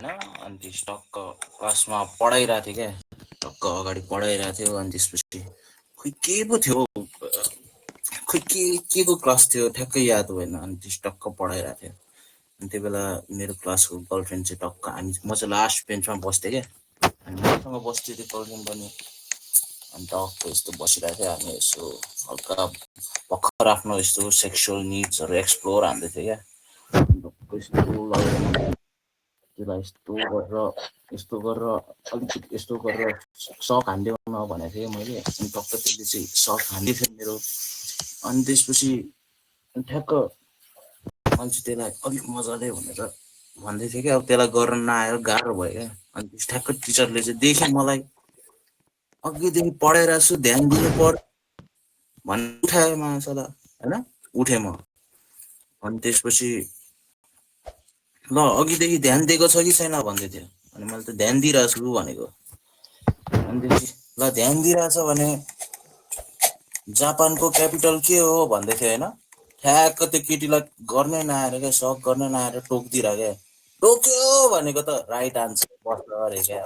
होइन अनि त्यस टक्क क्लासमा पढाइरहेको थियो क्या टक्क अगाडि पढाइरहेको थियो अनि त्यसपछि खोइ के पो थियो खोइ के को क्लास थियो ठ्याक्कै याद भएन अनि त्यस टक्क पढाइरहेको थियो अनि त्यो बेला मेरो क्लासको गर्लफ्रेन्ड चाहिँ टक्क हामी म चाहिँ लास्ट बेन्चमा बस्थेँ क्या अनि मसँग बस्थ्यो त्यो गर्लफ्रेन्ड पनि अनि टक्क यस्तो बसिरहेको थियो हामी यसो हल्का भर्खर आफ्नो यस्तो सेक्सुअल निड्सहरू एक्सप्लोर हान्दै थियो क्या त्यसलाई यस्तो गरेर अलिकति यस्तो गरेर सक हान्दियो न भनेको थिएँ मैले अनि टक्क त्यसले चाहिँ सक हान्दै थियो मेरो अनि त्यसपछि ठ्याक्क मैले चाहिँ त्यसलाई अलिक मजाले भनेर भन्दै थिएँ क्या अब त्यसलाई गर्न नआएर गाह्रो भयो क्या अनि त्यस ठ्याक्क टिचरले चाहिँ देखेँ मलाई अघिदेखि पढाइरहेको छु ध्यान दिनु पर्यो भन्ने उठाएँ मासला होइन उठेँ म अनि त्यसपछि ल अघिदेखि ध्यान दिएको छ कि छैन भन्दै थियो अनि मैले त ध्यान दिइरहेको छु भनेको अनि त्यसपछि ल ध्यान दिइरहेछ भने जापानको क्यापिटल के हो भन्दै थियो होइन ठ्याक्क त्यो केटीलाई गर्नै नआएर क्या सक गर्नै नआएर टोकिदिएर क्या टोक्यो भनेको त राइट आन्सर बस्छ अरे क्या